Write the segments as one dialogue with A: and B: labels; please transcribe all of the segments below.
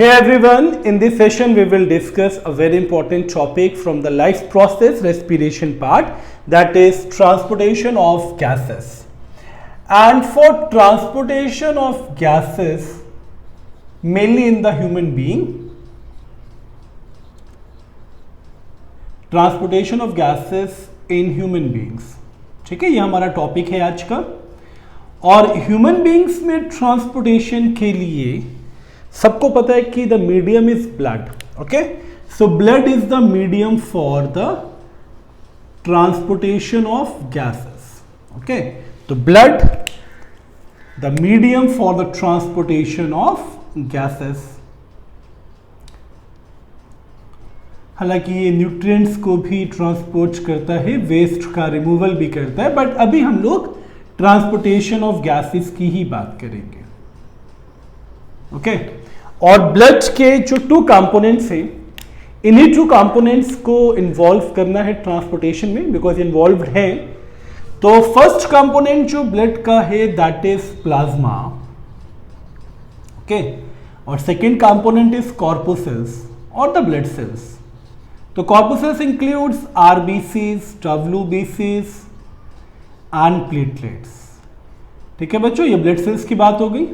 A: Hey everyone, in this session we will discuss a very important topic from the life process respiration part, that is transportation of gases. And for transportation of gases, mainly in the human being, transportation of gases in human beings, ठीक है, ये हमारा topic है आज का। और human beings में transportation के लिए सबको पता है कि the medium is blood. Okay, so blood is the medium for the transportation of gases. Okay, तो blood the medium for the transportation of gases. हालांकि ये न्यूट्रिएंट्स को भी ट्रांसपोर्ट करता है, वेस्ट का रिमूवल भी करता है, बट अभी हम लोग ट्रांसपोर्टेशन ऑफ गैसेस की ही बात करेंगे। ओके, और ब्लड के जो टू कंपोनेंट्स हैं, इन्हीं टू कंपोनेंट्स को इन्वॉल्व करना है ट्रांसपोर्टेशन में, बिकॉज इन्वॉल्व है। तो फर्स्ट कंपोनेंट जो ब्लड का है दैट इज प्लाज्मा। ओके, और सेकेंड कंपोनेंट इज कॉर्पुसेल्स और द ब्लड सेल्स। तो कॉर्पुसेल्स इंक्लूड्स आरबीसीज, डब्ल्यूबीसीज एंड प्लेटलेट्स। ठीक है बच्चों, ये ब्लड सेल्स की बात हो गई।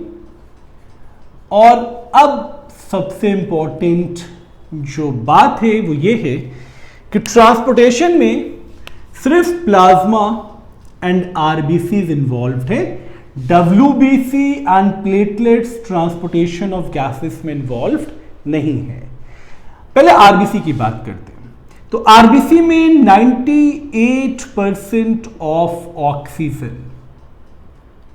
A: और अब सबसे इंपॉर्टेंट जो बात है वो ये है कि ट्रांसपोर्टेशन में सिर्फ प्लाज्मा एंड आरबीसीज इन्वॉल्व्ड है, WBC and platelets transportation of gases में इन्वॉल्व्ड नहीं है। पहले आरबीसी की बात करते हैं। तो आरबीसी में 98% ऑफ ऑक्सीजन,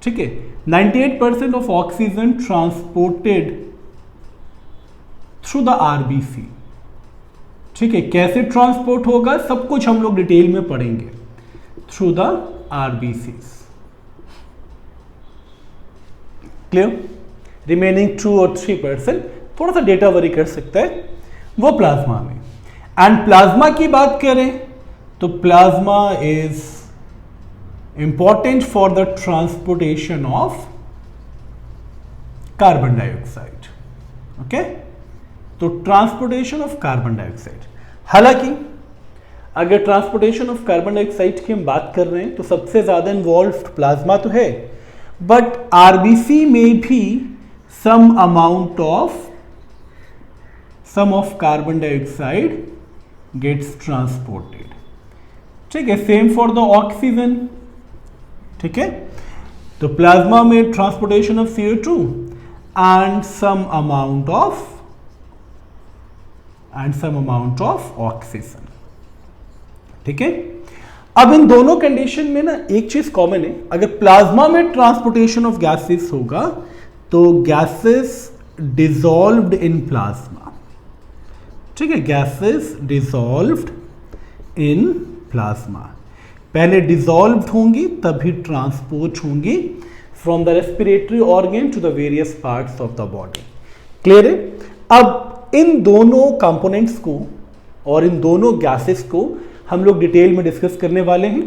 A: ठीक है, 98% of oxygen transported through the RBC. ठीक है, कैसे ट्रांसपोर्ट होगा सब कुछ हम लोग डिटेल में पढ़ेंगे। Through the RBC. Clear? Remaining 2 और 3% थोड़ा सा डेटा वरी कर सकता है, वो प्लाज्मा में। एंड प्लाज्मा की बात करें तो plasma is important for the transportation of carbon dioxide. Okay, तो ट्रांसपोर्टेशन ऑफ कार्बन डाइऑक्साइड। हालांकि अगर ट्रांसपोर्टेशन ऑफ कार्बन डाइऑक्साइड की हम बात कर रहे हैं तो सबसे ज्यादा इन्वॉल्व्ड प्लाज्मा तो है, बट आरबीसी में भी some of carbon dioxide gets transported. ठीक है, सेम फॉर द ऑक्सीजन। ठीक है, तो प्लाज्मा में transportation of CO2 and some amount of oxygen. ठीक है, अब इन दोनों कंडीशन में ना एक चीज कॉमन है, अगर प्लाज्मा में ट्रांसपोर्टेशन ऑफ गैसेस होगा तो गैसेस डिसॉल्व्ड इन प्लाज्मा। ठीक है, गैसेस डिसॉल्व्ड इन प्लाज्मा, पहले डिसॉल्व्ड होंगी तभी ट्रांसपोर्ट होंगी from the respiratory organ to the various parts of the body. Clear है? अब इन दोनों कंपोनेंट्स को और इन दोनों गैसेस को हम लोग डिटेल में डिस्कस करने वाले हैं।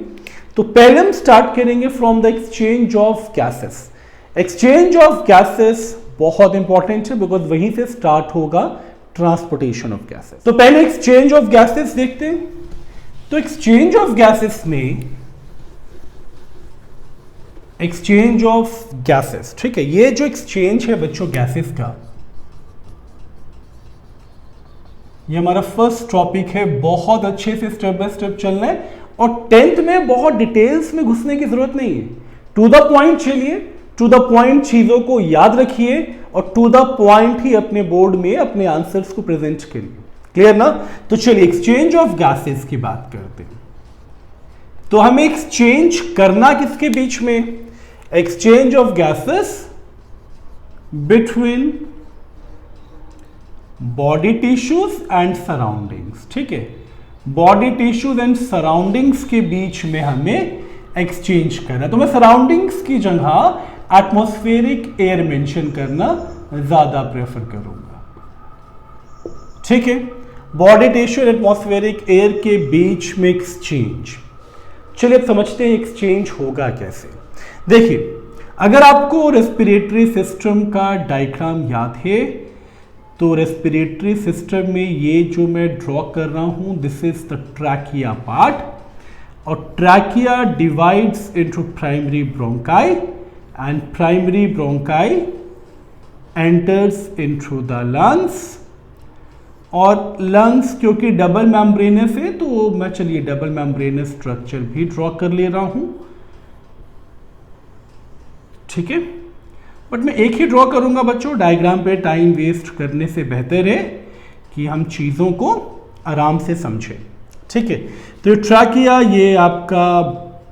A: तो पहले हम स्टार्ट करेंगे from the exchange of gases. Exchange of gases बहुत इंपॉर्टेंट है, बिकॉज वहीं से स्टार्ट होगा ट्रांसपोर्टेशन ऑफ गैसेस। तो पहले एक्सचेंज ऑफ गैसेस देखते हैं। तो एक्सचेंज ऑफ गैसेस में एक्सचेंज ऑफ गैसेस, ठीक है, ये जो एक्सचेंज है बच्चों गैसेस का, ये हमारा फर्स्ट टॉपिक है। बहुत अच्छे से स्टेप बाय स्टेप चलना है और 10th में बहुत डिटेल्स में घुसने की जरूरत नहीं है। टू द पॉइंट चलिए, टू द पॉइंट चीजों को याद रखिए और टू द पॉइंट ही अपने बोर्ड में अपने आंसर्स को प्रेजेंट करिए। क्लियर ना? तो चलिए एक्सचेंज ऑफ गैसेस की बात करते हैं। तो हमें एक्सचेंज करना किसके बीच में? Exchange of gases between body tissues and surroundings. ठीक है, बॉडी टिश्यूज एंड सराउंडिंग्स के बीच में हमें एक्सचेंज करना। तो मैं सराउंडिंग्स की जगह एटमॉस्फेरिक एयर मेंशन करना ज्यादा प्रेफर करूंगा। ठीक है, body tissue and atmospheric air के बीच में एक्सचेंज। चलिए अब समझते हैं एक्सचेंज होगा कैसे। देखिए, अगर आपको रेस्पिरेटरी सिस्टम का डायग्राम याद है तो रेस्पिरेटरी सिस्टम में ये जो मैं ड्रॉ कर रहा हूं, this is the trachea part, और trachea divides into primary bronchi and primary bronchi enters into the lungs, और लंग्स क्योंकि डबल मेम्ब्रेनस है तो मैं चलिए डबल मेम्ब्रेनस स्ट्रक्चर भी ड्रॉ कर ले रहा हूं, ठीक है। बट मैं एक ही ड्रॉ करूंगा बच्चों, डायग्राम पे टाइम वेस्ट करने से बेहतर है कि हम चीज़ों को आराम से समझें, ठीक है। तो ये ट्रैकिया, ये आपका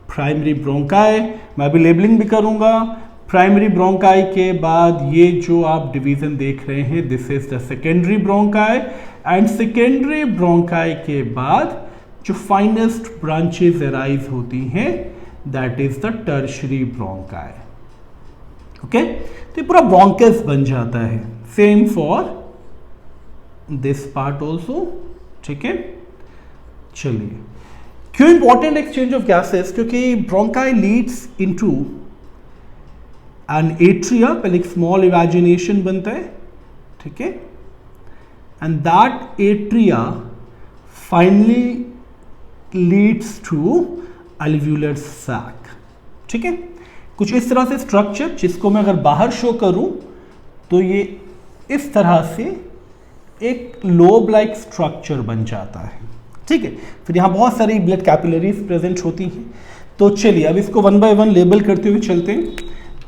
A: प्राइमरी ब्रोंकाई, मैं अभी लेबलिंग भी करूंगा। प्राइमरी ब्रोंकाई के बाद ये जो आप डिवीजन देख रहे हैं, this is the secondary bronchi, and secondary bronchi के बाद जो फाइनेस्ट ब्रांचेस अराइज होती हैं, that is the tertiary bronchi, okay. तो ये पूरा ब्रोंकस बन जाता है। Same for this part also, ठीक है। चलिए, क्यों इंपॉर्टेंट एक्सचेंज ऑफ गैसेस, क्योंकि bronchi leads into an atria, पहले एक स्मॉल इमेजिनेशन बनता है, ठीक है, and that atria finally leads to alveolar sac, ठीक है। कुछ इस तरह से स्ट्रक्चर, जिसको मैं अगर बाहर शो करूं तो ये इस तरह से एक लोब लाइक स्ट्रक्चर बन जाता है, ठीक है। फिर यहाँ बहुत सारी ब्लड कैपिलरीज प्रेजेंट होती हैं। तो चलिए अब इसको वन बाय वन लेबल करते हुए चलते हैं।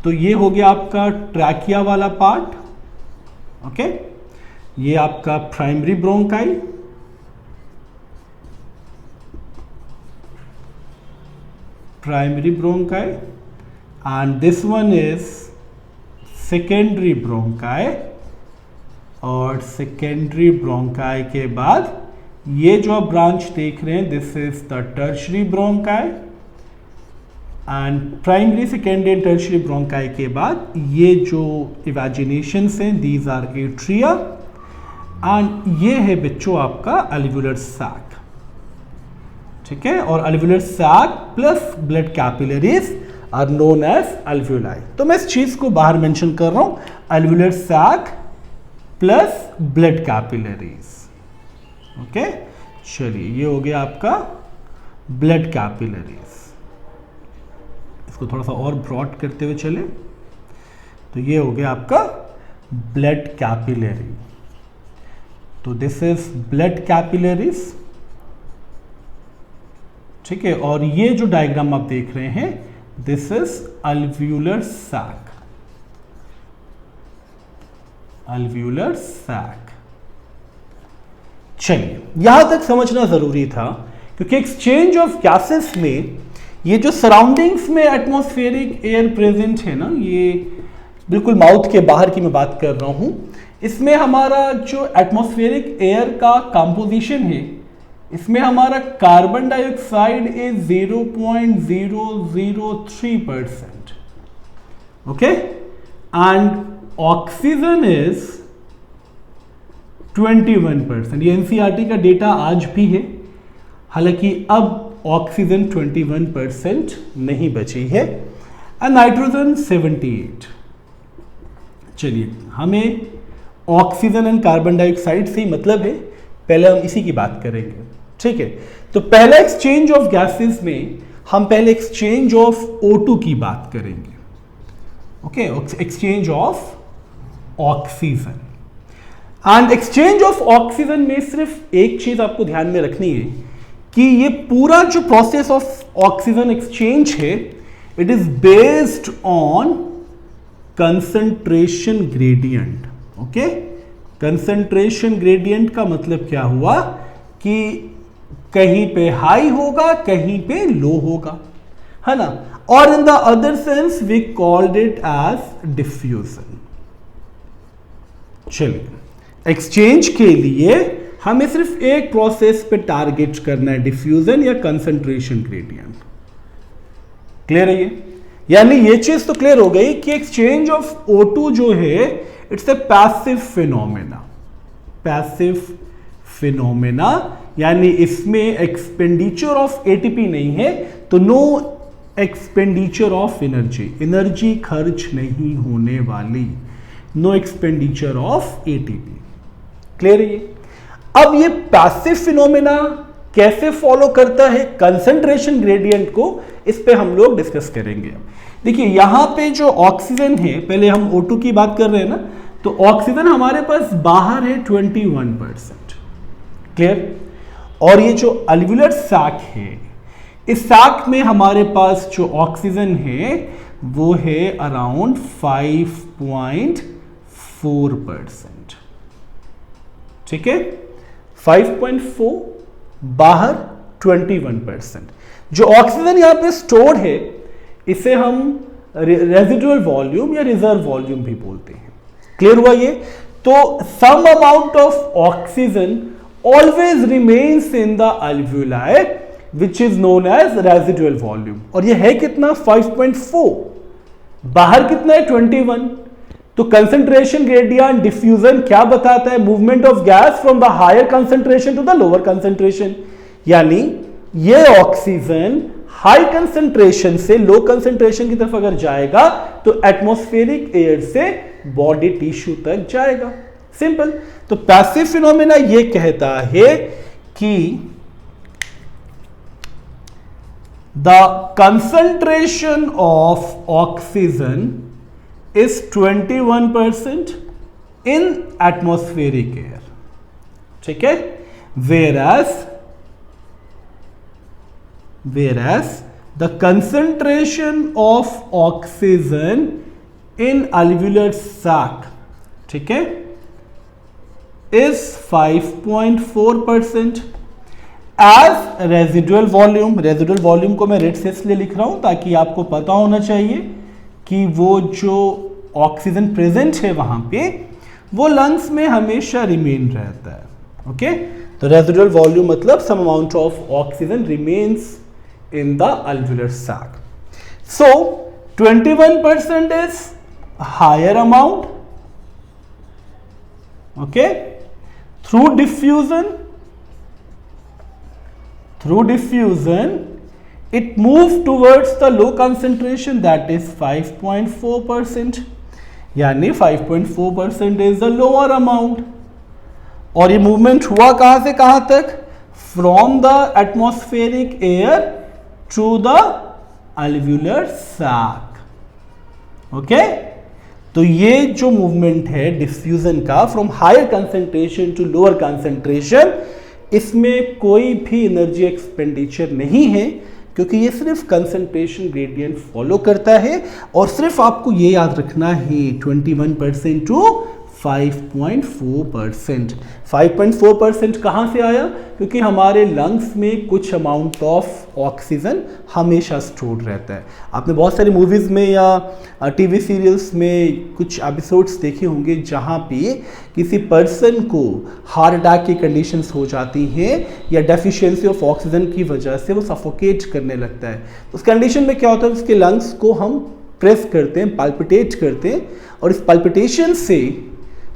A: तो ये हो गया आपका ट्रैकिया वाला पार्ट, ओके। ये आपका primary bronchi, and this one is secondary bronchi, और secondary bronchi के बाद ये जो आप ब्रांच देख रहे हैं, this is the tertiary bronchi, and primary, secondary and tertiary bronchi के बाद ये जो इवेजिनेशंस हैं, these are atria, and ये है बच्चों आपका alveolar sac, ठीक है। और alveolar sac plus blood capillaries are known as alveoli। तो मैं इस चीज को बाहर मेंशन कर रहा हूं, alveolar sac plus blood capillaries, okay. चलिए, ये हो गया आपका ब्लड कैपिलरीज। इसको थोड़ा सा और ब्रॉड करते हुए चले, तो ये हो गया आपका ब्लड कैपिलरी। तो दिस इज ब्लड कैपिलरीज, ठीक है। और ये जो डायग्राम आप देख रहे हैं, this is alveolar sac, alveolar sac। चलिए, यहां तक समझना जरूरी था, क्योंकि एक्सचेंज ऑफ गैसेस में ये जो सराउंडिंग्स में एटमॉस्फेरिक एयर प्रेजेंट है ना, ये बिल्कुल माउथ के बाहर की मैं बात कर रहा हूं, इसमें हमारा जो एटमॉस्फेरिक एयर का कंपोजिशन है, इसमें हमारा carbon dioxide is 0.003%, okay, and oxygen is 21%। ये एनसीईआरटी का डेटा आज भी है, हालांकि अब ऑक्सीजन 21% नहीं बची है, एंड नाइट्रोजन 78। चलिए, हमें ऑक्सीजन एंड कार्बन डाइऑक्साइड से ही मतलब है, पहले हम इसी की बात करेंगे, ठीक है। तो पहला एक्सचेंज ऑफ गैसेस में हम पहले एक्सचेंज ऑफ O2 की बात करेंगे, okay, exchange of oxygen. And exchange of oxygen में सिर्फ एक चीज आपको ध्यान में रखनी है कि ये पूरा जो प्रोसेस ऑफ ऑक्सीजन एक्सचेंज है, it is based on concentration gradient, okay. Concentration gradient का मतलब क्या हुआ कि कहीं पे हाई होगा, कहीं पे लो होगा, है ना। और in the other sense we called it as diffusion. चलिए, एक्सचेंज के लिए हमें सिर्फ एक प्रोसेस पे टारगेट करना है, डिफ्यूजन या कंसंट्रेशन ग्रेडियंट। क्लियर है ये? यानी ये चीज तो क्लियर हो गई कि एक्सचेंज ऑफ O2 जो है, it's a passive phenomena. Passive phenomena यानी इसमें एक्सपेंडिचर ऑफ एटीपी नहीं है, तो no expenditure of energy, energy खर्च नहीं होने वाली, no expenditure of ATP. Clear है ये? अब ये पैसिव फिनोमेना कैसे फॉलो करता है कंसंट्रेशन ग्रेडियंट को, इस पे हम लोग डिस्कस करेंगे। देखिए यहां पे जो ऑक्सीजन है, पहले हम O2 की बात कर रहे हैं ना, तो ऑक्सीजन हमारे पास बाहर है 21%, क्लियर? और ये जो अल्वियोलर सैक है, इस सैक में हमारे पास जो ऑक्सीजन है वो है अराउंड 5.4%, ठीक है? 5.4, बाहर 21%। जो ऑक्सीजन यहां पे स्टोर्ड है इसे हम रेजिडुअल वॉल्यूम या रिजर्व वॉल्यूम भी बोलते हैं। क्लियर हुआ ये? तो some amount of oxygen always remains in the alveoli which is known as residual volume. और ये है कितना? 5.4, बाहर कितना है? 21। तो कंसंट्रेशन ग्रेडियंट डिफ्यूजन क्या बताता है? Movement of gas from the higher concentration to the lower concentration. यानी ये ऑक्सीजन हाई कंसंट्रेशन से लो कंसंट्रेशन की तरफ अगर जाएगा तो एटमॉस्फेरिक एयर से बॉडी टिश्यू तक जाएगा। सिंपल। तो पैसिव फिनोमेना ये कहता है कि the concentration of oxygen is 21% in atmospheric air, ठीक है? whereas the concentration of oxygen in alveolar sac, ठीक है, is 5.4% as residual volume। Residual volume को मैं रेड से इसलिए लिख रहा हूं ताकि आपको पता होना चाहिए कि वो जो ऑक्सीजन प्रेजेंट है वहां पे वो लंग्स में हमेशा रिमेन रहता है। ओके, तो रेजिडुअल वॉल्यूम मतलब some amount of oxygen remains in the alveolar sac. So 21% is higher amount. Okay, through diffusion it moved towards the low concentration, that is 5.4%, यानी 5.4% is the lower amount। और ये movement हुआ कहां से कहां तक? From the atmospheric air to the alveolar sac. Okay, तो ये जो मूवमेंट है डिफ्यूजन का from higher concentration to lower concentration, इसमें कोई भी एनर्जी एक्सपेंडिचर नहीं है क्योंकि ये सिर्फ कंसंट्रेशन ग्रेडियंट फॉलो करता है। और सिर्फ आपको ये याद रखना है 21% टू 5.4%। 5.4% कहाँ से आया? क्योंकि हमारे लंग्स में कुछ अमाउंट ऑफ ऑक्सीजन हमेशा स्टोर्ड रहता है। आपने बहुत सारी मूवीज़ में या टीवी सीरियल्स में कुछ एपिसोड्स देखे होंगे जहाँ पे किसी पर्सन को हार्ट अटैक की कंडीशंस हो जाती हैं या डेफिशिएंसी ऑफ ऑक्सीजन की वजह से वो सफोकेट करने लगता है। उस कंडीशन में क्या होता है? उसके लंग्स को हम प्रेस करते हैं, पाल्पिटेट करते हैं, और इस पाल्पिटेशन से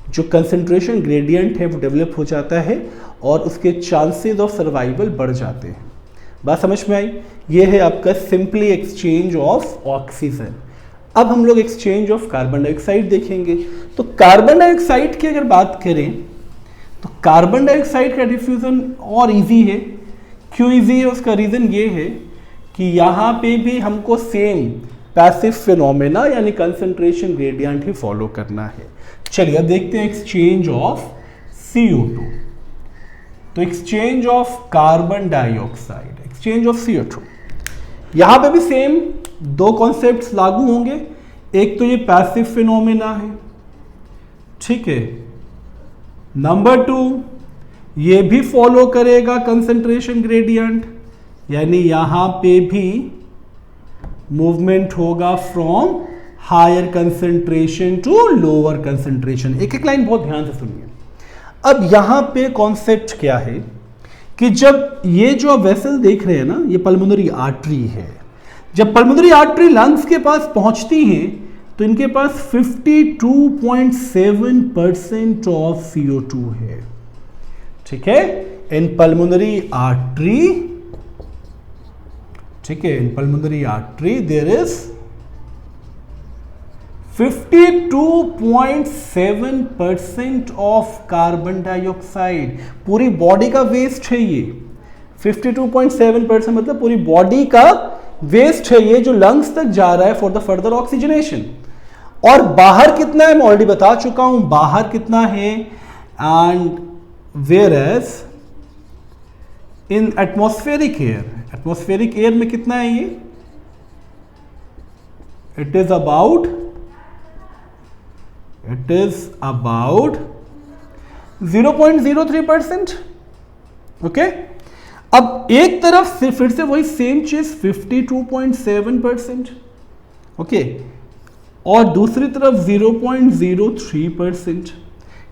A: जो कंसंट्रेशन ग्रेडियंट है वो डेवलप हो जाता है और उसके चांसेस ऑफ सर्वाइवल बढ़ जाते हैं। बात समझ में आई? ये है आपका सिंपली एक्सचेंज ऑफ ऑक्सीजन। अब हम लोग एक्सचेंज ऑफ कार्बन डाइऑक्साइड देखेंगे। तो कार्बन डाइऑक्साइड की अगर बात करें तो कार्बन डाइऑक्साइड का डिफ्यूजन और इजी है। क्यों इजी है? उसका रीजन ये है कि यहाँ पे भी हमको सेम पैसिव फिनोमेना यानी कंसंट्रेशन ग्रेडियंट ही फॉलो करना है। चलिए अब देखते हैं एक्सचेंज ऑफ CO2। तो exchange of carbon dioxide, exchange of CO2, यहां पे भी सेम दो कॉन्सेप्ट्स लागू होंगे। एक तो ये पैसिव फिनोमेना है, ठीक है। नंबर 2 ये भी फॉलो करेगा कंसंट्रेशन ग्रेडियंट, यानी यहां पे भी मूवमेंट होगा from higher concentration to lower concentration. एक एक लाइन बहुत ध्यान से सुनिए। अब यहां पे कॉन्सेप्ट क्या है कि जब ये जो वेसल देख रहे हैं ना, ये पल्मोनरी आर्टरी है। जब पल्मोनरी आर्टरी लंग्स के पास पहुंचती है तो इनके पास 52.7% ऑफ CO2 है, ठीक है, इन पल्मोनरी आर्टरी। ठीक है, in pulmonary artery there is 52.7% of carbon dioxide पूरी बॉडी का वेस्ट है ये। 52.7% मतलब पूरी बॉडी का वेस्ट है ये, जो लंग्स तक जा रहा है फॉर द फर्दर ऑक्सीजनेशन। और बाहर कितना है मैं ऑलरेडी बता चुका हूं, बाहर कितना है। And whereas in atmospheric air में कितना है ये? It is about 0.03%। ओके, अब एक तरफ से फिर से वही सेम चीज 52.7%, ओके, और दूसरी तरफ 0.03%,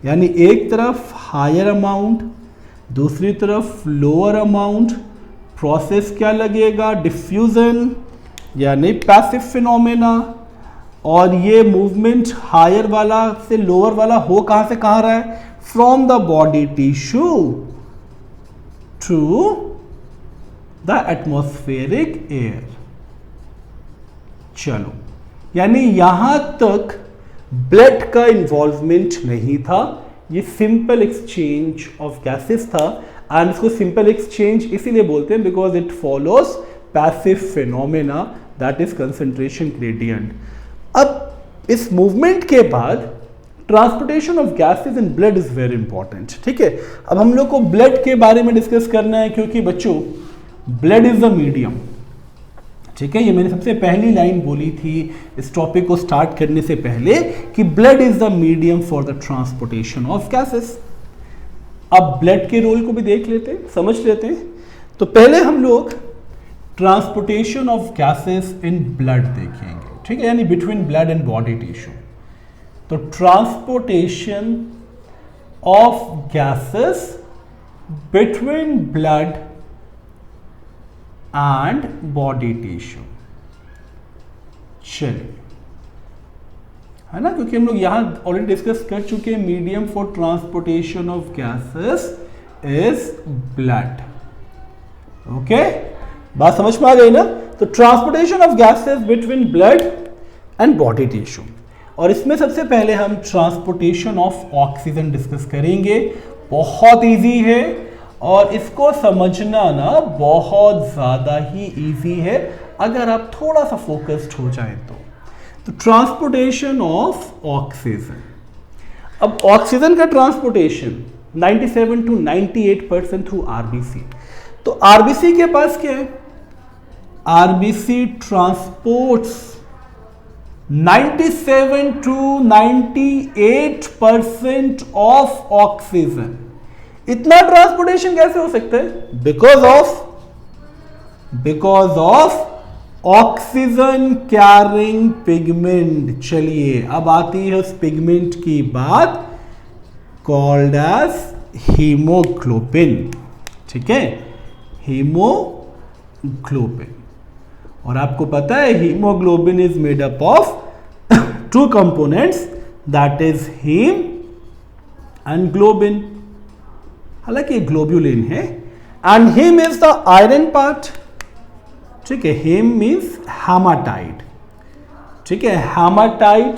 A: यानी एक तरफ हायर अमाउंट, दूसरी तरफ लोअर अमाउंट। प्रोसेस क्या लगेगा? डिफ्यूजन यानी पैसिव फिनोमेना। और ये मूवमेंट हायर वाला से लोअर वाला हो कहां से कहां रहा है? From the body tissue to the atmospheric air. चलो, यानी यहां तक ब्लड का इन्वॉल्वमेंट नहीं था, ये सिंपल एक्सचेंज ऑफ गैसेस था। एंड इसको सिंपल एक्सचेंज इसीलिए बोलते हैं because it follows passive phenomena, that is concentration gradient. अब इस मूवमेंट के बाद transportation of gases in blood is very important. ठीक है, अब हम लोग को ब्लड के बारे में डिस्कस करना है, क्योंकि बच्चों ब्लड इज द मीडियम। ठीक है, ये मैंने सबसे पहली लाइन बोली थी इस टॉपिक को स्टार्ट करने से पहले कि blood is the medium for the transportation of gases. अब ब्लड के रोल को भी देख लेते हैं, समझ लेते हैं। तो पहले हम लोग transportation of gases in blood देखेंगे। ठीक है, यानी between blood and body tissue. तो transportation of gases between blood and body tissue. चलिए, है ना, क्योंकि हम लोग यहां ऑलरेडी डिस्कस कर चुके हैं medium for transportation of gases is blood. Okay, बात समझ में आ गई ना? तो transportation of gases between blood and body tissue. और इसमें सबसे पहले हम ट्रांसपोर्टेशन ऑफ ऑक्सीजन डिस्कस करेंगे। बहुत इजी है और इसको समझना ना बहुत ज्यादा ही इजी है अगर आप थोड़ा सा फोकस्ड हो जाए तो ट्रांसपोर्टेशन ऑफ ऑक्सीजन। अब ऑक्सीजन का ट्रांसपोर्टेशन 97 to 98% थ्रू आरबीसी। तो आरबीसी के पास क्या है? RBC transports 97 to 98% of oxygen. इतना ट्रांसपोर्टेशन कैसे हो सकता है? Because of oxygen carrying pigment. चलिए, अब आती है उस पिगमेंट की बात, कॉल्ड एज हीमोग्लोबिन। ठीक है, हीमोग्लोबिन। और आपको पता है haemoglobin is made up of two components, that is haem and globin. हालांकि ग्लोब्यूलिन है and haem is the iron part. ठीक है, हीम मीन्स हेमाटाइट। ठीक है, हेमाटाइट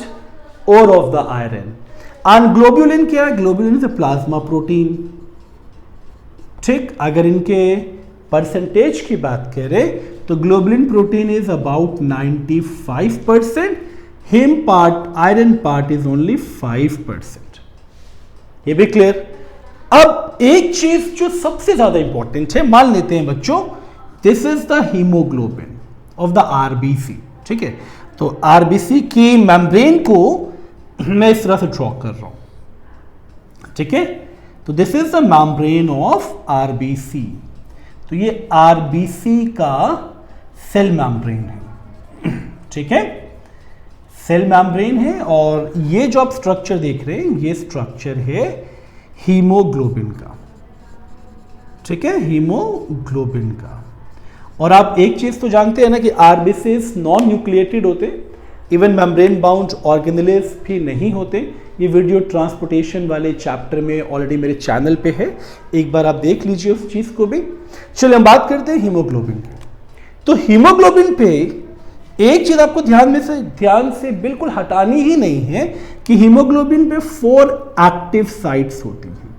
A: और of the iron. And globulin क्या है? Globulin is a plasma protein. ठीक, अगर इनके परसेंटेज की बात करें तो globulin protein is about 95%, haem part, iron part is only 5%। ये भी क्लियर? अब एक चीज जो सबसे ज्यादा इंपॉर्टेंट है, मान लेते हैं बच्चों this is the haemoglobin of the RBC. ठीक है, तो आरबीसी की मेम्ब्रेन को मैं इस तरह से ड्रॉ कर रहा हूं। ठीक है, तो this is the membrane of RBC. तो ये आरबीसी का सेल मेम्ब्रेन है। ठीक है, सेल मेम्ब्रेन है और ये जो आप स्ट्रक्चर देख रहे हैं ये स्ट्रक्चर है हीमोग्लोबिन का। ठीक है, हीमोग्लोबिन का। और आप एक चीज तो जानते हैं ना कि आरबीसीज नॉन न्यूक्लिएटेड होते, इवन मेम्ब्रेन बाउंड ऑर्गेनेल्स भी नहीं होते। ये वीडियो ट्रांसपोर्टेशन वाले चैप्टर में ऑलरेडी मेरे चैनल पे है, एक बार आप देख लीजिए उस चीज को भी। चलिए हम बात करते हैं हीमोग्लोबिन की। तो हीमोग्लोबिन पे एक चीज आपको ध्यान से बिल्कुल हटानी ही नहीं है कि हीमोग्लोबिन पे 4 एक्टिव साइट्स होती हैं,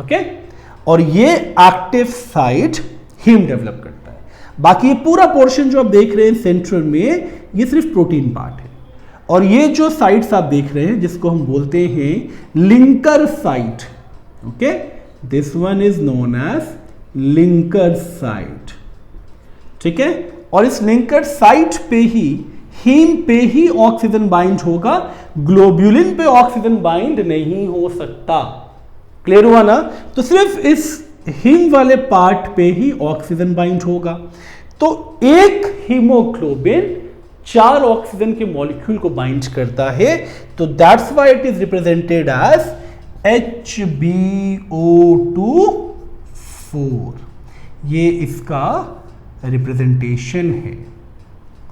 A: ओके, और ये एक्टिव साइट हीम डेवलप करता है। बाकी ये पूरा पोर्शन जो आप देख रहे हैं सेंट्रल में, ये सिर्फ प्रोटीन पार्ट है। और ये जो साइट्स आप देख रहे हैं जिसको हम बोलते हैं linker site, okay, this one is known as linker site, ठीक है। और इस लिंकर साइट पे ही, हीम पे ही ऑक्सीजन बाइंड होगा, ग्लोब्यूलिन पे ऑक्सीजन बाइंड नहीं हो सकता। क्लियर हुआ ना? तो सिर्फ इस हीम वाले पार्ट पे ही ऑक्सीजन बाइंड होगा। तो एक हीमोग्लोबिन 4 ऑक्सीजन के मॉलिक्यूल को बाइंड करता है, तो that's why it is represented as HbO2/4। ये इसका रिप्रेजेंटेशन है।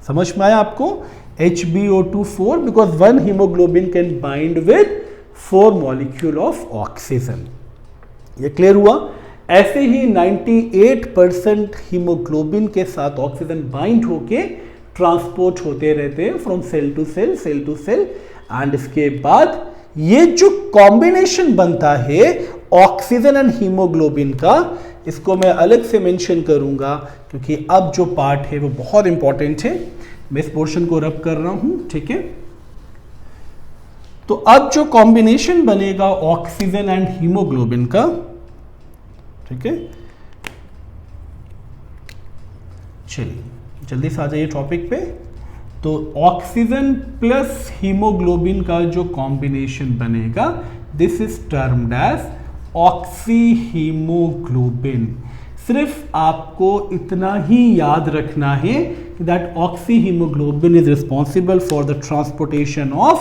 A: समझ में आया आपको? HbO2/4 because 1 haemoglobin can bind with 4 molecule of oxygen. ये क्लियर हुआ? ऐसे ही 98% हीमोग्लोबिन के साथ ऑक्सीजन बाइंड होके ट्रांसपोर्ट होते रहते हैं from cell to cell, cell to cell. And इसके बाद ये जो कॉम्बिनेशन बनता है ऑक्सीजन एंड हीमोग्लोबिन का, इसको मैं अलग से मेंशन करूंगा क्योंकि अब जो पार्ट है वो बहुत इंपॉर्टेंट है। मैं इस पोर्शन को रब कर रहा हूं, ठीक है। तो अब जो कॉम्बिनेशन बनेगा ऑक्सीजन एंड हीमोग्लोबिन का, ठीक है, चलिए जल्दी से आ जाइए टॉपिक पे। तो ऑक्सीजन प्लस हीमोग्लोबिन का जो कॉम्बिनेशन बनेगा, this is termed as oxy haemoglobin. सिर्फ आपको इतना ही याद रखना है कि that oxy haemoglobin is responsible for the transportation of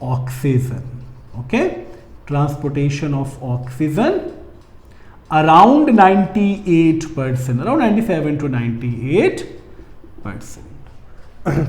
A: oxygen, okay, transportation of oxygen around 98%, around 97 to 98%।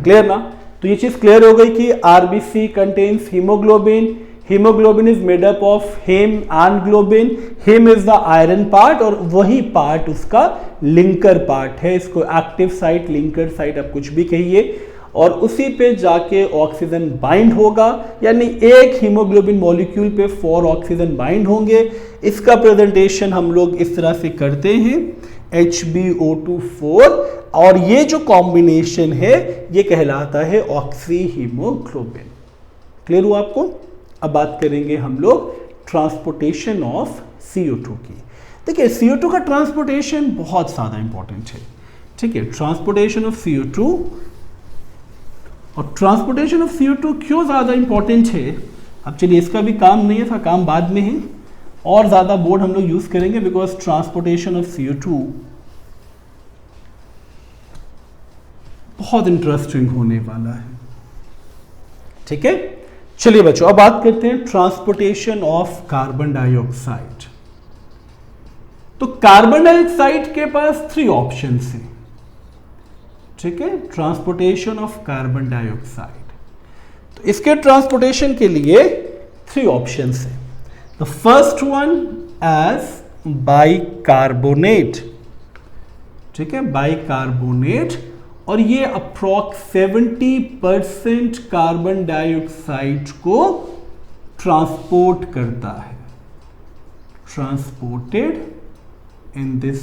A: Clear ना? तो ये चीज क्लियर हो गई कि RBC contains haemoglobin, haemoglobin is made up of haem and globin, haem is the iron part और वही part उसका लिंकर पार्ट है। इसको एक्टिव साइट, लिंकर साइट आप कुछ भी कहिए, और उसी पे जाके ऑक्सीजन बाइंड होगा, यानी एक हीमोग्लोबिन मॉलिक्यूल पे 4 ऑक्सीजन बाइंड होंगे। इसका प्रेजेंटेशन हम लोग इस तरह से करते हैं HbO2/4, और ये जो कॉम्बिनेशन है ये कहलाता है ऑक्सी हीमोग्लोबिन। क्लियर हुआ आपको? अब बात करेंगे हम लोग ट्रांसपोर्टेशन ऑफ CO2 की। देखिए CO2 का ट्रांसपोर्टेशन बहुत ज़्यादा इंपॉर्टेंट है, ठीक है, ट्रांसपोर्टेशन ऑफ CO2। और ट्रांसपोर्टेशन ऑफ CO2 क्यों ज़्यादा इंपॉर्टेंट है? अब चलिए इसका भी काम नहीं है, था काम बाद में है, और ज़्यादा बोर्ड हम लोग यूज़ करेंगे बिकॉज ट्रांसपोर्टेशन ऑफ CO2 बहुत इंटरेस्टिंग होने वाला है, ठीक है। चलिए बच्चों अब बात करते हैं ट्रांसपोर्टेशन ऑफ कार्बन डाइऑक्साइड। तो कार्बन डाइऑक्साइड के पास 3 ऑप्शंस हैं, ठीक है, ट्रांसपोर्टेशन ऑफ कार्बन डाइऑक्साइड। तो इसके ट्रांसपोर्टेशन के लिए 3 ऑप्शंस हैं। The first one as bicarbonate, ठीक है, बाइकार्बोनेट, और ये अप्रॉक्स 70% कार्बन डाइऑक्साइड को ट्रांसपोर्ट करता है, ट्रांसपोर्टेड इन दिस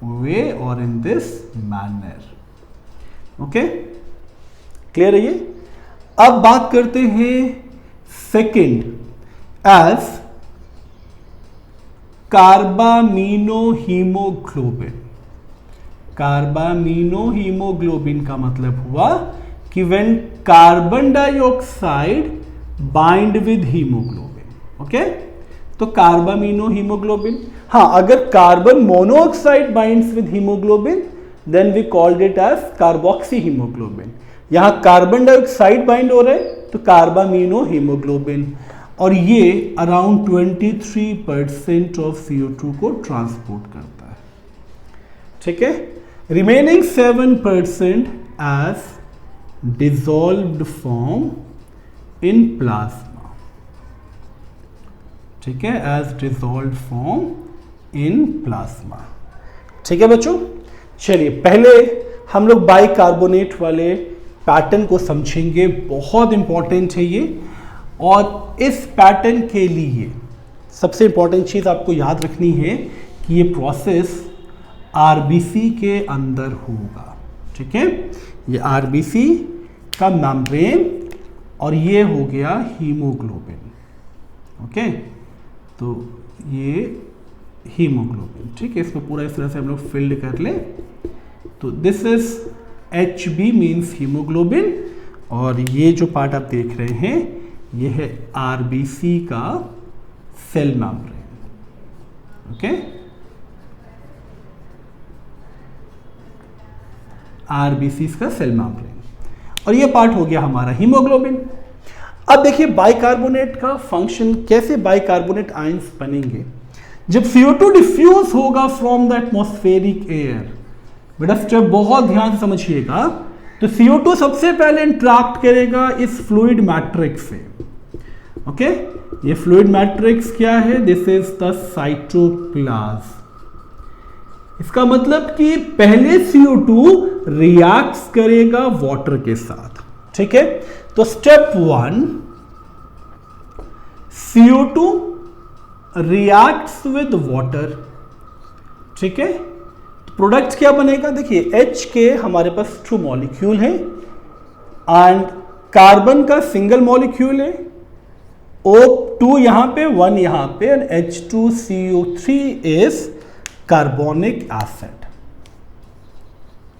A: वे और in this manner, okay, clear है ये। अब बात करते हैं second as carbamino haemoglobin. Carbamino haemoglobin का मतलब हुआ कि when carbon dioxide bind with haemoglobin, okay, तो कार्बामीनो हीमोग्लोबिन। हाँ, अगर carbon monoxide binds with haemoglobin then we called it as carboxy haemoglobin. यहां कार्बन डाइऑक्साइड बाइंड हो रहा है तो कार्बामीनो हीमोग्लोबिन, और ये अराउंड 23% ऑफ CO2 को ट्रांसपोर्ट करता है, ठीक है। Remaining 7% as dissolved form in plasma, ठीक है, as dissolved form in plasma, ठीक है बच्चों। चलिए पहले हम लोग बाइकार्बोनेट वाले पैटर्न को समझेंगे, बहुत इंपॉर्टेंट है ये। और इस पैटर्न के लिए सबसे इंपॉर्टेंट चीज़ आपको याद रखनी है कि ये प्रोसेस आरबीसी के अंदर होगा, ठीक है। ये आरबीसी का मेम्ब्रेन और ये हो गया हीमोग्लोबिन, ओके। तो ये हीमोग्लोबिन, ठीक है। इसमें पूरा इस तरह से हम लोग फिल्ड कर ले। तो this is HB means haemoglobin, और ये जो पार्ट आप देख रहे हैं ये है आरबीसी का सेल मेम्ब्रेन, ओके। आरबीसी का सेल मेम्ब्रेन, और ये पार्ट हो गया हमारा हीमोग्लोबिन। अब देखिए बाइकार्बोनेट का फंक्शन, कैसे बाइकार्बोनेट आयंस बनेंगे। जब CO2 डिफ्यूज होगा फ्रॉम द एटमॉस्फेरिक एयर, बेटा स्टेप बहुत ध्यान से समझिएगा। तो CO2 सबसे पहले इंटरैक्ट करेगा इस फ्लूइड मैट्रिक्स से, ओके। ये फ्लूइड मैट्रिक्स क्या है? This is the cytoplasm. इसका मतलब कि पहले CO2 रिएक्ट्स करेगा वाटर के साथ, ठीक है। तो step 1, CO2 reacts with water, ठीक है। तो प्रोडक्ट क्या बनेगा? देखिए H के हमारे पास 2 मॉलिक्यूल हैं एंड कार्बन का सिंगल मॉलिक्यूल है, O2 यहां पे, 1 यहां पे, and H2CO3 is carbonic acid,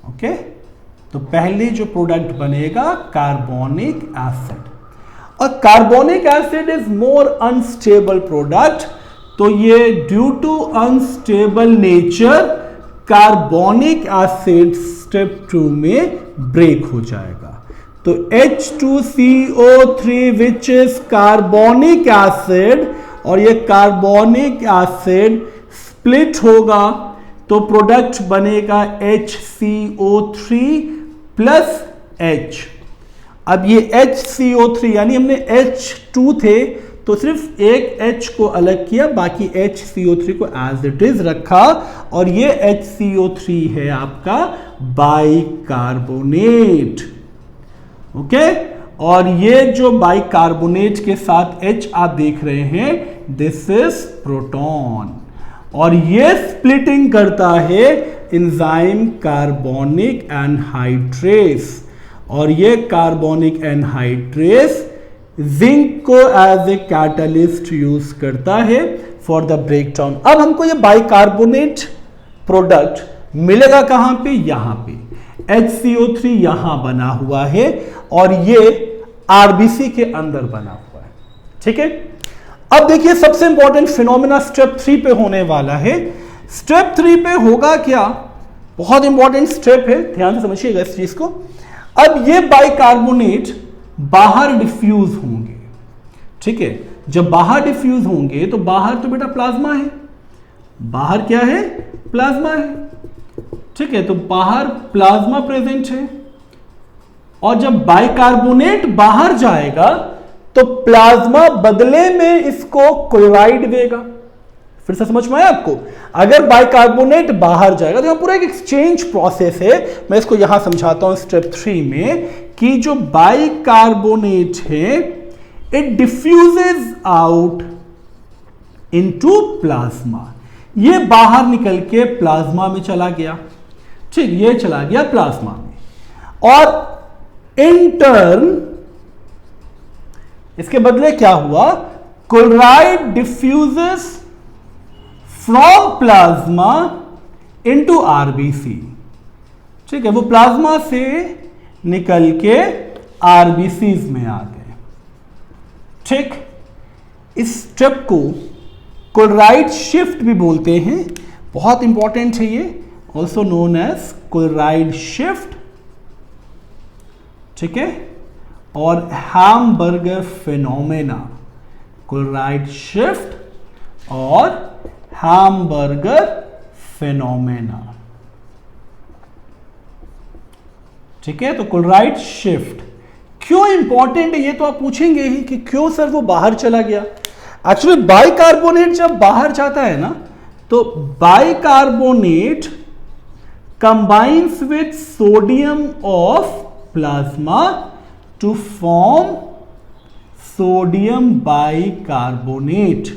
A: okay. तो पहले जो प्रोडक्ट बनेगा कार्बोनिक एसिड, और carbonic acid is more unstable product. तो ये due to unstable nature carbonic acid step 2 में ब्रेक हो जाएगा। तो H2CO3 which is carbonic acid, और ये कार्बोनिक एसिड स्प्लिट होगा तो प्रोडक्ट बनेगा HCO3 प्लस H। अब ये HCO3 यानी हमने H2 थे तो सिर्फ एक H को अलग किया, बाकी HCO3 को एज इट इज रखा, और ये HCO3 है आपका बाइकार्बोनेट, ओके। और ये जो बाइकार्बोनेट के साथ H आप देख रहे हैं, दिस इज प्रोटॉन, और ये स्प्लिटिंग करता है एंजाइम कार्बोनिक एनहाइड्रेस, और ये कार्बोनिक एनहाइड्रेस जिंक को एज ए कैटलिस्ट यूज करता है फॉर द ब्रेकडाउन। अब हमको ये बाइकार्बोनेट प्रोडक्ट मिलेगा कहां पे? यहां पे HCO3 यहां बना हुआ है, और ये आरबीसी के अंदर बना हुआ है, ठीक है। अब देखिए सबसे इंपॉर्टेंट फिनोमेना स्टेप 3 पे होने वाला है। स्टेप 3 पे होगा क्या? बहुत इंपॉर्टेंट स्टेप है, ध्यान से समझिएगा इस चीज को। अब ये बाइकार्बोनेट बाहर डिफ्यूज होंगे, ठीक है। जब बाहर डिफ्यूज होंगे तो बाहर तो बेटा प्लाज्मा है, बाहर क्या है? प्लाज्मा है, ठीक है। तो बाहर प्लाज्मा प्रेजेंट है, और जब बाइकार्बोनेट बाहर जाएगा तो प्लाज्मा बदले में इसको क्लोराइड देगा। फिर से समझ में आया आपको? अगर बाइकार्बोनेट बाहर जाएगा तो यहां पूरा एक एक्सचेंज प्रोसेस है। मैं इसको यहां समझाता हूं स्टेप 3 में कि जो बाइकार्बोनेट है it diffuses out into plasma. ये बाहर निकल के प्लाज्मा में चला गया, ठीक, ये चला गया प्लाज्मा में, और इन टर्न इसके बदले क्या हुआ? Chloride diffuses from plasma into RBC, ठीक है। वो प्लाज्मा से निकल के आरबीसीज में आ गए, ठीक। इस स्टेप को क्लोराइड शिफ्ट भी बोलते हैं, बहुत इंपॉर्टेंट है ये, also known as chloride shift, ठीक है। और हैमबर्गर फिनोमेना, क्लोराइड शिफ्ट और हैमबर्गर फिनोमेना, ठीक है। तो क्लोराइड शिफ्ट क्यों इंपॉर्टेंट है ये तो आप पूछेंगे ही कि क्यों सर वो बाहर चला गया। एक्चुअली बाइकार्बोनेट जब बाहर जाता है ना, तो bicarbonate combines with sodium of plasma to form sodium bicarbonate.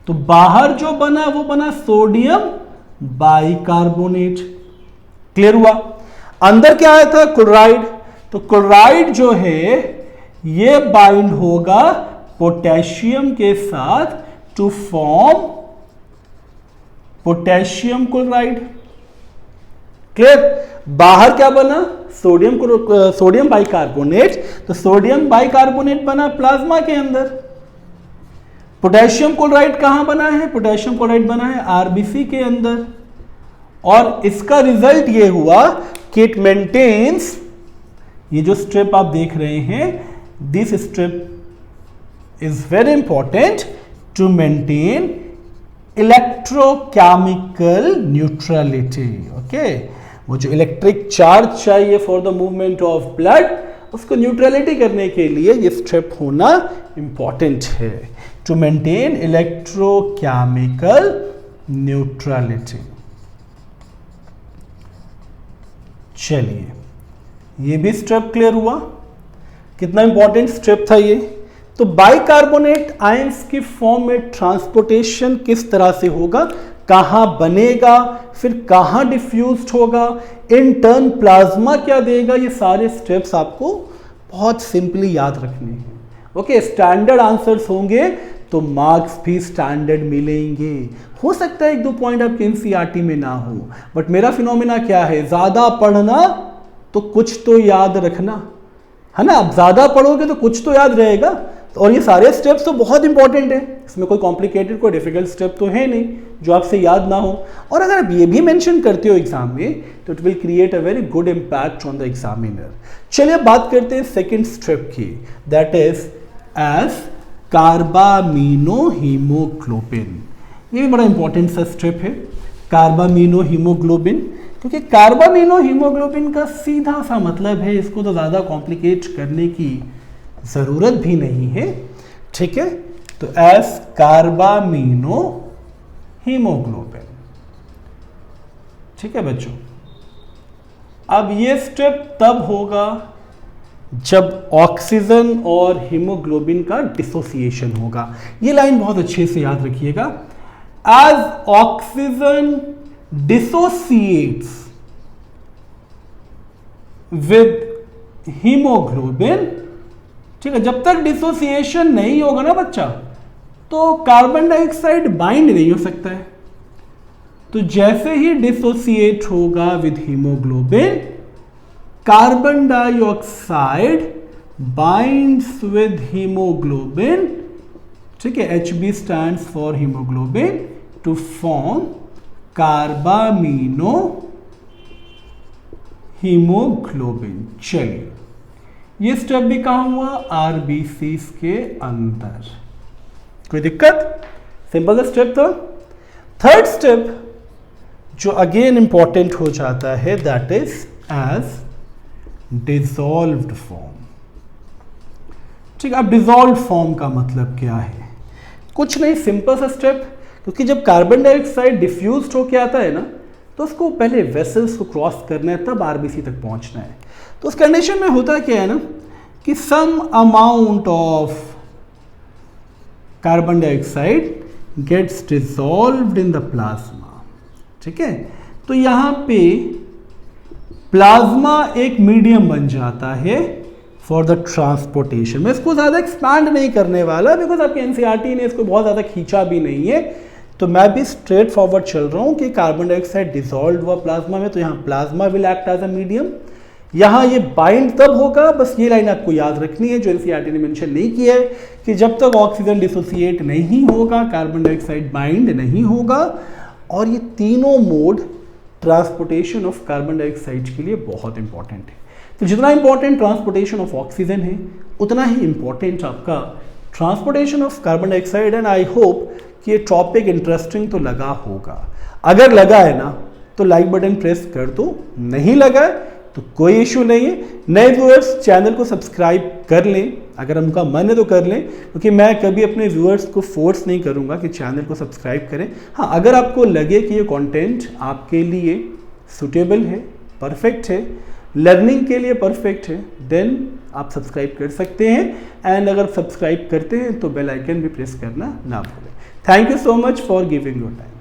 A: तो बाहर जो बना वो बना सोडियम बाइकार्बोनेट। क्लियर हुआ? अंदर क्या आया था? क्लोराइड। तो क्लोराइड जो है ये बाइंड होगा पोटेशियम के साथ to form potassium chloride. Clear? बाहर क्या बना? Sodium bicarbonate. तो सोडियम बाइकार्बोनेट बना प्लाज्मा के अंदर। पोटेशियम क्लोराइड कहां बना है? पोटेशियम क्लोराइड बना है आरबीसी के अंदर। और इसका रिजल्ट ये हुआ कि इट मेंटेन्स, ये जो स्ट्रिप आप देख रहे हैं, this strip is very important to maintain electrochemical neutrality. Okay, वो जो इलेक्ट्रिक चार्ज चाहिए for the movement of blood, उसको न्यूट्रलिटी करने के लिए ये स्ट्रिप होना इंपॉर्टेंट है, टू मेंटेन इलेक्ट्रोकेमिकल न्यूट्रलिटी। चलिए, ये भी स्ट्रिप क्लियर हुआ। कितना इंपॉर्टेंट स्ट्रिप था ये। तो बाइकार्बोनेट आयंस की फॉर्म में ट्रांसपोर्टेशन किस तरह से होगा, कहां बनेगा, फिर कहां डिफ्यूज्ड होगा, इन टर्न प्लाज्मा क्या देगा, ये सारे स्टेप्स आपको बहुत सिंपली याद रखने हैं। ओके, स्टैंडर्ड आंसर्स होंगे तो मार्क्स भी स्टैंडर्ड मिलेंगे। हो सकता है 1-2 पॉइंट आपके एनसीईआरटी में ना हो, बट मेरा फिनोमिना क्या है, ज्यादा पढ़ना तो कुछ तो याद रखना, है ना। आप ज्यादा पढ़ोगे तो कुछ तो याद रहेगा। और ये सारे स्टेप्स तो बहुत इंपॉर्टेंट है, इसमें कोई कॉम्प्लिकेटेड कोई डिफिकल्ट स्टेप तो है नहीं जो आपसे याद ना हो। और अगर आप ये भी मेंशन करते हो एग्जाम में तो it will create a very good impact on the examiner. चलिए बात करते हैं सेकंड स्टेप की, that is as carbamino haemoglobin. ये भी बड़ा इंपॉर्टेंट सा स्टेप है, कार्बामिनो हीमोग्लोबिन, क्योंकि कार्बामिनो हीमोग्लोबिन का सीधा सा मतलब है, इसको तो ज़्यादा कॉम्प्लिकेट करने की ज़रूरत भी नहीं है। ठीक है, तो एज कार्बामिनो हीमोग्लोबिन। ठीक है बच्चों, अब ये स्टेप तब होगा जब ऑक्सीजन और हीमोग्लोबिन का डिसोसिएशन होगा। ये लाइन बहुत अच्छे से याद रखिएगा। As oxygen dissociates with haemoglobin, ठीक है, जब तक डिसोसिएशन नहीं होगा ना बच्चा, तो कार्बन डाइऑक्साइड बाइंड नहीं हो सकता है। तो जैसे ही डिसोसिएट होगा with haemoglobin, carbon dioxide binds with haemoglobin, ठीक है, HB stands for haemoglobin, to form carbamino haemoglobin. चलिए, ये स्टेप भी कहां हुआ? आरबीसीज के अंदर। कोई दिक्कत? सिंपल सा स्टेप था। थर्ड स्टेप जो अगेन इंपॉर्टेंट हो जाता है, that is as dissolved form. ठीक है, अब डिसॉल्व्ड फॉर्म का मतलब क्या है? कुछ नहीं, सिंपल सा स्टेप, क्योंकि जब कार्बन डाइऑक्साइड डिफ्यूज्ड होके आता है ना, तो उसको पहले वेसल्स को क्रॉस करना है, तब आरबीसी तक पहुंचना है। तो उस कंडीशन में होता क्या है ना कि some amount of carbon dioxide gets dissolved in the plasma. ठीक है, तो यहां पे प्लाज्मा एक मीडियम बन जाता है फॉर द ट्रांसपोर्टेशन। मैं इसको ज़्यादा एक्सपैंड नहीं करने वाला, बिकॉज आपके एनसीईआरटी ने इसको बहुत ज़्यादा खींचा भी नहीं है, तो मैं भी स्ट्रेट फॉरवर्ड चल रहा हूँ कि कार्बन डाइऑक्साइड डिसॉल्व हुआ प्लाज्मा में, तो यहाँ plasma will act as a medium. यहाँ ये बाइंड तब होगा, बस ये लाइन आपको याद रखनी है जो एनसीईआरटी ने मेंशन नहीं किया है, कि जब तक ऑक्सीजन डिसोसिएट नहीं होगा, कार्बन डाइऑक्साइड बाइंड नहीं होगा। और ये तीनों mode transportation of carbon dioxide के लिए बहुत इंपॉर्टेंट है। तो जितना इंपॉर्टेंट ट्रांसपोर्टेशन ऑफ ऑक्सीजन है, उतना ही इंपॉर्टेंट आपका transportation of carbon dioxide. And I hope कि ये टॉपिक इंटरेस्टिंग तो लगा होगा। अगर लगा है ना तो लाइक बटन प्रेस कर दो, नहीं लगा है तो कोई इशू नहीं है। नए व्यूअर्स चैनल को सब्सक्राइब कर लें, अगर उनका मन है तो कर लें, क्योंकि मैं कभी अपने व्यूअर्स को फोर्स नहीं करूंगा कि चैनल को सब्सक्राइब करें। हाँ, अगर आपको लगे कि ये कंटेंट आपके लिए सुटेबल है, परफेक्ट है, लर्निंग के लिए परफेक्ट है, देन आप सब्सक्राइब कर सकते हैं। एंड अगर सब्सक्राइब करते हैं तो बेल आइकन भी प्रेस करना ना भूलें। Thank you so much for giving your time.